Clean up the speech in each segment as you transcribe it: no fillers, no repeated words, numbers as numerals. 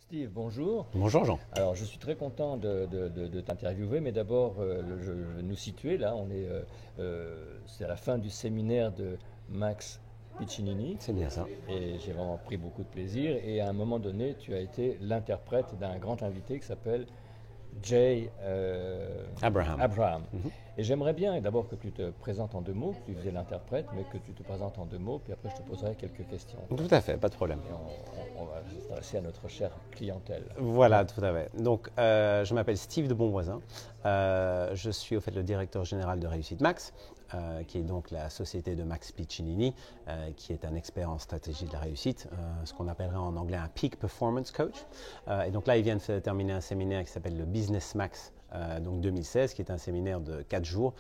Steve, bonjour. Bonjour Jean. Alors, je suis très content de t'interviewer, mais d'abord, je vais nous situer là. C'est à la fin du séminaire de Max Piccinini, C'est bien ça. et j'ai vraiment pris beaucoup de plaisir. Et à un moment donné, tu as été l'interprète d'un grand invité qui s'appelle Jay Abraham. Abraham. Mhm. Et j'aimerais bien d'abord que tu te présentes en deux mots, que tu faisais l'interprète, mais que tu te présentes en deux mots, puis après je te poserai quelques questions. Tout à fait, pas de problème. Et on va s'adresser à notre chère clientèle. Voilà, tout à fait. Donc, je m'appelle Steve de Bonvoisin. Je suis au fait le directeur général de Réussite Max, qui est donc la société de Max Piccinini, qui est un expert en stratégie de la réussite, ce qu'on appellerait en anglais un Peak Performance Coach. Et donc là, il vient de terminer un séminaire qui s'appelle le Business Max. Donc 2016, qui est un séminaire de 4 jours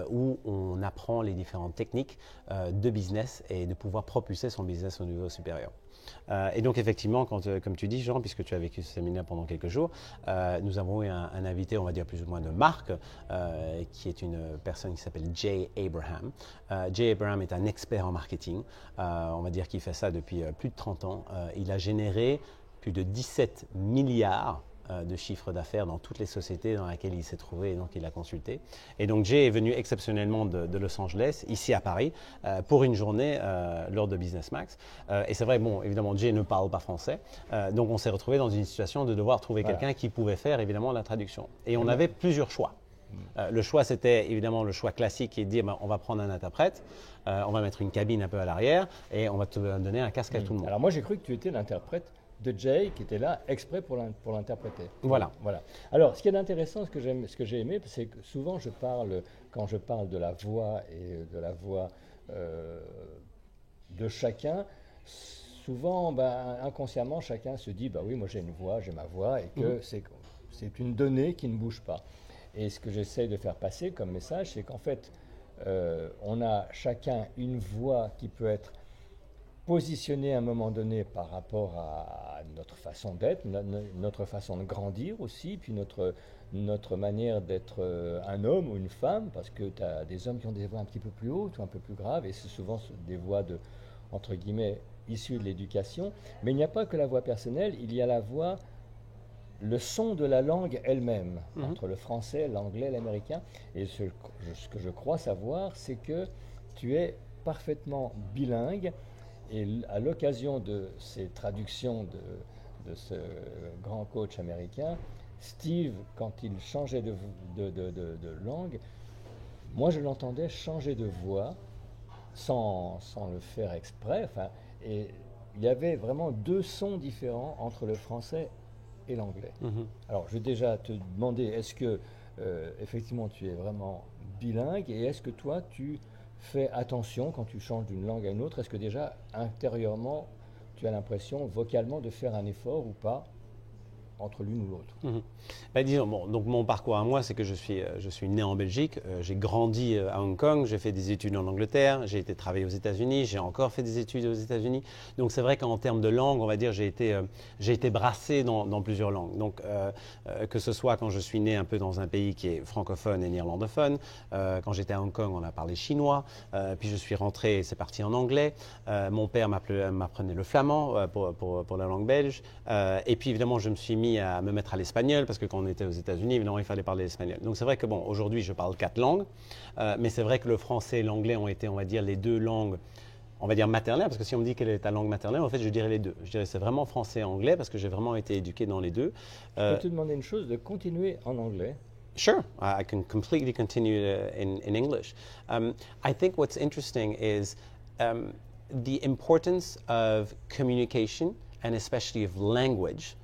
où on apprend les différentes techniques de business et de pouvoir propulser son business au niveau supérieur. Et donc effectivement, comme tu dis Jean, puisque tu as vécu ce séminaire pendant quelques jours, nous avons eu un invité, on va dire plus ou moins de marque, qui est une personne qui s'appelle Jay Abraham. Jay Abraham est un expert en marketing, on va dire qu'il fait ça depuis plus de 30 ans. Il a généré plus de 17 milliards de chiffre d'affaires dans toutes les sociétés dans lesquelles il s'est trouvé et donc il a consulté. Et donc Jay est venu exceptionnellement de Los Angeles, ici à Paris, pour une journée lors de Business Max. Et c'est vrai, bon, évidemment, Jay ne parle pas français, donc on s'est retrouvé dans une situation de devoir trouver quelqu'un qui pouvait faire évidemment la traduction. Et on avait plusieurs choix. Le choix, c'était évidemment le choix classique qui est de dire on va prendre un interprète, on va mettre une cabine un peu à l'arrière et on va te donner un casque à tout le monde. Alors moi j'ai cru que tu étais l'interprète de Jay qui était là exprès pour l'interpréter. Voilà. Alors ce qui est intéressant, ce que j'ai aimé, c'est que souvent quand je parle de la voix et de la voix de chacun, souvent inconsciemment chacun se dit oui moi j'ai une voix, j'ai ma voix et que c'est une donnée qui ne bouge pas. Et ce que j'essaie de faire passer comme message, c'est qu'en fait on a chacun une voix qui peut être positionner à un moment donné par rapport à notre façon d'être, notre façon de grandir aussi, puis notre manière d'être un homme ou une femme, parce que tu as des hommes qui ont des voix un petit peu plus hautes ou un peu plus graves, et c'est souvent des voix entre guillemets, issues de l'éducation. Mais il n'y a pas que la voix personnelle, il y a la voix, le son de la langue elle-même, entre le français, l'anglais, l'américain. Et ce que je crois savoir, c'est que tu es parfaitement bilingue. Et à l'occasion de ces traductions de ce grand coach américain, Steve, quand il changeait de langue, moi je l'entendais changer de voix sans le faire exprès. Et il y avait vraiment deux sons différents entre le français et l'anglais. Alors je vais déjà te demander, est-ce que effectivement tu es vraiment bilingue et est-ce que toi tu fais attention quand tu changes d'une langue à une autre? Est-ce que déjà, intérieurement, tu as l'impression, vocalement, de faire un effort ou pas entre l'une ou l'autre? Disons, donc mon parcours à moi, c'est que je suis né en Belgique, j'ai grandi à Hong Kong, j'ai fait des études en Angleterre, j'ai été travailler aux États-Unis, j'ai encore fait des études aux États-Unis. Donc c'est vrai qu'en termes de langue, on va dire, j'ai été brassé dans plusieurs langues. Donc que ce soit quand je suis né un peu dans un pays qui est francophone et néerlandophone, quand j'étais à Hong Kong, on a parlé chinois, puis je suis rentré, c'est parti en anglais. Mon père m'apprenait le flamand pour la langue belge, et puis évidemment je me suis mis à me mettre à l'espagnol parce que quand on était aux États-Unis, évidemment, il fallait parler l'espagnol. Donc c'est vrai que aujourd'hui, je parle 4 langues, mais c'est vrai que le français et l'anglais ont été, on va dire, les deux langues, on va dire maternelles, parce que si on me dit quelle est ta langue maternelle, en fait, je dirais les deux. Je dirais c'est vraiment français et anglais parce que j'ai vraiment été éduqué dans les deux. Je peux te demander une chose, de continuer en anglais? Sure, I can completely continue in English. I think what's interesting is the importance of communication and especially of language.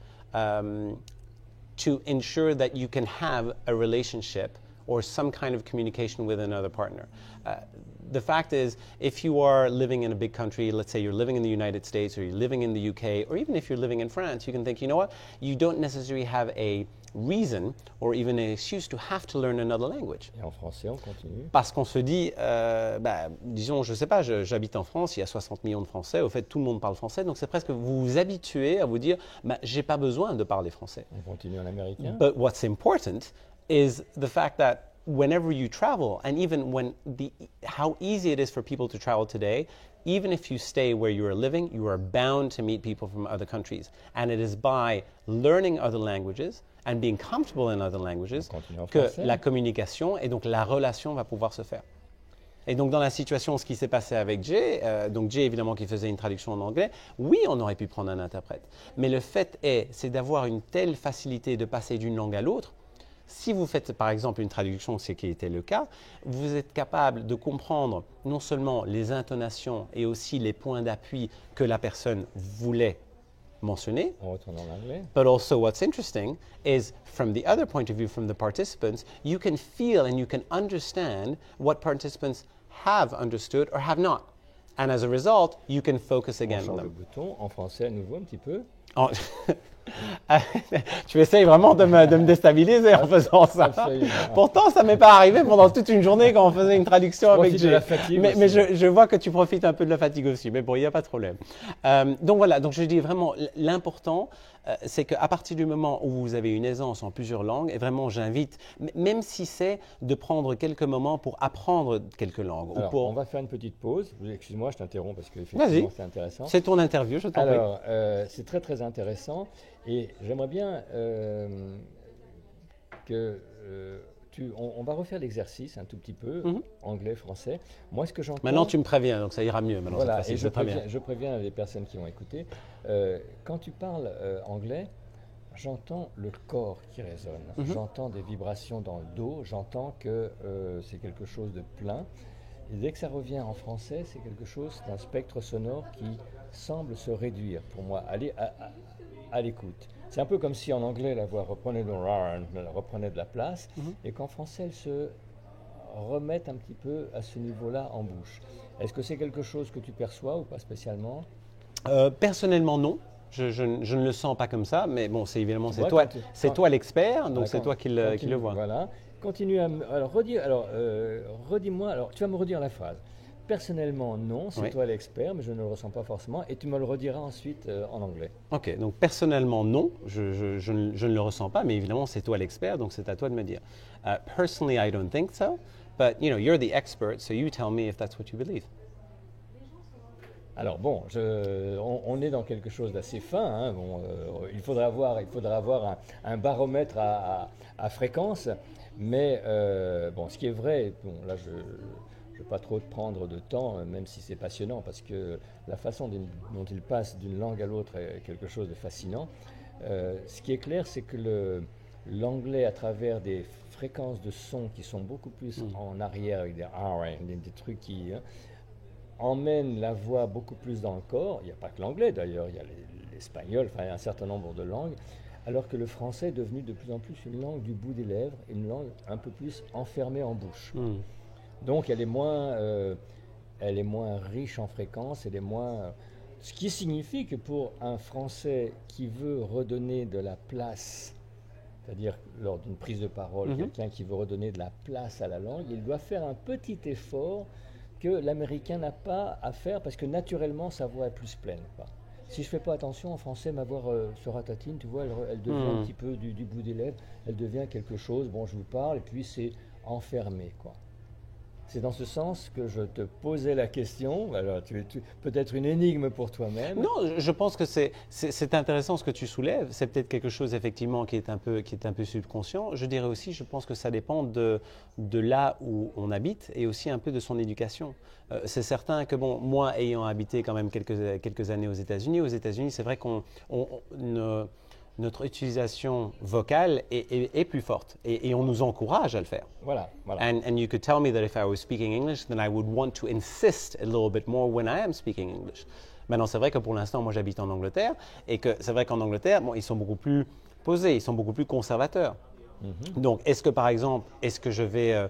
To ensure that you can have a relationship or some kind of communication with another partner. The fact is, if you are living in a big country, let's say you're living in the United States or you're living in the UK, or even if you're living in France, you can think, you know what, you don't necessarily have a reason or even an excuse to have to learn another language. Et en français, on continue? Parce qu'on se dit, disons, je ne sais pas, j'habite en France, il y a 60 millions de Français, au fait, tout le monde parle français, donc c'est presque vous vous habituez à vous dire, j'ai pas besoin de parler français. On continue en américain? But what's important is the fact that whenever you travel, and even how easy it is for people to travel today, even if you stay where you are living, you are bound to meet people from other countries. And it is by learning other languages and being comfortable in other languages que la communication et donc la relation va pouvoir se faire. Et donc dans la situation, ce qui s'est passé avec Jay, donc Jay évidemment qui faisait une traduction en anglais, oui on aurait pu prendre un interprète, mais le fait c'est d'avoir une telle facilité de passer d'une langue à l'autre. Si vous faites par exemple une traduction, ce qui était le cas, vous êtes capable de comprendre non seulement les intonations et aussi les points d'appui que la personne voulait mentionner. On retourne en anglais. But also what's interesting is from the other point of view from the participants, you can feel and you can understand what participants have understood or have not. And as a result, you can focus again on On change them. le bouton en français à nouveau un petit peu. Tu essayes vraiment de me déstabiliser en faisant ça. Absolument. Pourtant, ça m'est pas arrivé pendant toute une journée quand on faisait une traduction avec Profite de Jay. la fatigue Mais aussi. je vois que tu profites un peu de la fatigue aussi. Mais bon, il n'y a pas de problème. Donc voilà, donc je dis vraiment, l'important, c'est qu'à partir du moment où vous avez une aisance en plusieurs langues, et vraiment j'invite, même si c'est de prendre quelques moments pour apprendre quelques langues. Alors, ou pour... on va faire une petite pause. Excuse-moi, je t'interromps parce que Vas-y. effectivement c'est intéressant. C'est ton interview, je t'en prie. Alors, c'est très très intéressant et j'aimerais bien que on va refaire l'exercice un tout petit peu, anglais, français. Moi, ce que j'entends... Maintenant, tu me préviens, donc ça ira mieux. Maintenant, Voilà, cette fois-ci, et c'est très bien. je préviens les personnes qui vont écouter. Quand tu parles anglais, j'entends le corps qui résonne. J'entends des vibrations dans le dos. J'entends que c'est quelque chose de plein. Et dès que ça revient en français, c'est quelque chose d'un spectre sonore qui semble se réduire pour moi. Allez à l'écoute. C'est un peu comme si en anglais la voix reprenait de la place et qu'en français elle se remette un petit peu à ce niveau-là en bouche. Est-ce que c'est quelque chose que tu perçois ou pas spécialement? Personnellement, non. Je ne le sens pas comme ça, mais bon, c'est évidemment Tu c'est vois, toi, quand tu- c'est quand- toi l'expert, donc Voilà, c'est quand- toi qui le continue, vois. Voilà. Continue à redis-moi. Alors, tu vas me redire la phrase. Personnellement, non, c'est Oui. toi l'expert, mais je ne le ressens pas forcément. Et tu me le rediras ensuite en anglais. Ok, donc personnellement, non, je ne le ressens pas, mais évidemment, c'est toi l'expert, donc c'est à toi de me dire. Personally, I don't think so, but you're the expert, so you tell me if that's what you believe. Alors bon, on est dans quelque chose d'assez fin. Hein. Bon, il faudra avoir un baromètre à fréquence. Mais bon, ce qui est vrai, bon, là je ne vais pas trop te prendre de temps, même si c'est passionnant, parce que la façon dont il passe d'une langue à l'autre est quelque chose de fascinant. Ce qui est clair, c'est que l'anglais, à travers des fréquences de son qui sont beaucoup plus en arrière, avec des trucs qui... emmène la voix beaucoup plus dans le corps. Il n'y a pas que l'anglais d'ailleurs, il y a l'espagnol, enfin il y a un certain nombre de langues, alors que le français est devenu de plus en plus une langue du bout des lèvres, une langue un peu plus enfermée en bouche. Donc elle est moins riche en fréquences, elle est moins... Ce qui signifie que pour un Français qui veut redonner de la place, c'est-à-dire lors d'une prise de parole, quelqu'un qui veut redonner de la place à la langue, il doit faire un petit effort que l'américain n'a pas à faire parce que naturellement sa voix est plus pleine. Quoi. Si je ne fais pas attention en français, ma voix se ratatine, tu vois, elle devient un petit peu du bout des lèvres, elle devient quelque chose, bon je vous parle, et puis c'est enfermé, quoi. C'est dans ce sens que je te posais la question. Alors, peut-être une énigme pour toi-même. Non, je pense que c'est intéressant ce que tu soulèves. C'est peut-être quelque chose effectivement qui est un peu subconscient. Je dirais aussi, je pense que ça dépend de là où on habite et aussi un peu de son éducation. C'est certain que bon, moi ayant habité quand même quelques années aux États-Unis, c'est vrai notre utilisation vocale est plus forte et on nous encourage à le faire. Voilà. And you could tell me that if I was speaking English, then I would want to insist a little bit more when I am speaking English. Maintenant, c'est vrai que pour l'instant, moi j'habite en Angleterre et que c'est vrai qu'en Angleterre, bon, ils sont beaucoup plus posés, ils sont beaucoup plus conservateurs. Donc, est-ce que par exemple, je vais,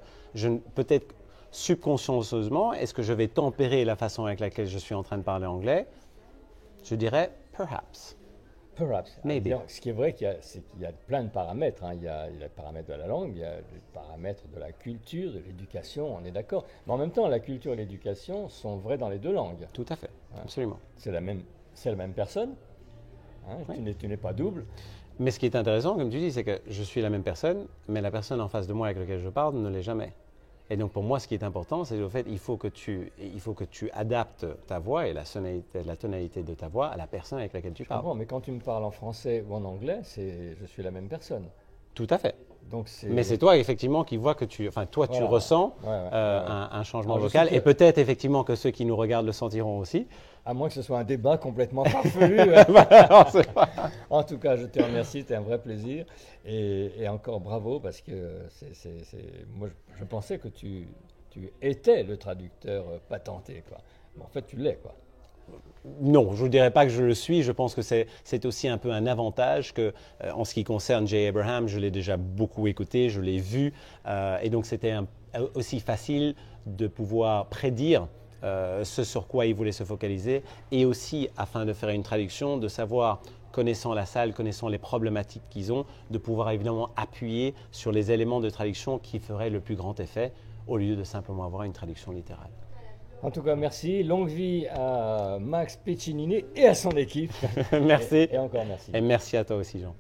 peut-être subconsciencieusement, est-ce que je vais tempérer la façon avec laquelle je suis en train de parler anglais? Je dirais perhaps. Perhaps. Maybe. Alors, ce qui est vrai, c'est qu'il y a plein de paramètres. Hein. Il y a les paramètres de la langue, il y a les paramètres de la culture, de l'éducation, on est d'accord. Mais en même temps, la culture et l'éducation sont vrais dans les deux langues. Tout à fait, absolument. C'est la même personne. Hein. Oui. Tu n'es pas double. Mais ce qui est intéressant, comme tu dis, c'est que je suis la même personne, mais la personne en face de moi avec laquelle je parle ne l'est jamais. Et donc pour moi, ce qui est important, c'est le fait qu'il faut que tu adaptes ta voix et la tonalité de ta voix à la personne avec laquelle tu Je parles. comprends, mais quand tu me parles en français ou en anglais, je suis la même personne. Tout à fait. Donc Mais c'est toi effectivement qui vois que tu Voilà. ressens Ouais, ouais. un changement Alors, je vocal sais et que- peut-être effectivement que ceux qui nous regardent le sentiront aussi. À moins que ce soit un débat complètement farfelu. Voilà, c'est pas- En tout cas, je te remercie, c'était un vrai plaisir. Et encore bravo, parce que moi, je pensais que tu étais le traducteur patenté, quoi. Mais en fait, tu l'es, quoi. Non, je ne dirais pas que je le suis. Je pense que c'est aussi un peu un avantage que, en ce qui concerne Jay Abraham, je l'ai déjà beaucoup écouté, je l'ai vu, et donc c'était aussi facile de pouvoir prédire ce sur quoi il voulait se focaliser, et aussi, afin de faire une traduction, de savoir, connaissant la salle, connaissant les problématiques qu'ils ont, de pouvoir évidemment appuyer sur les éléments de traduction qui feraient le plus grand effet, au lieu de simplement avoir une traduction littérale. En tout cas, merci. Longue vie à Max Piccinini et à son équipe. Merci. Et encore merci. Et merci à toi aussi, Jean.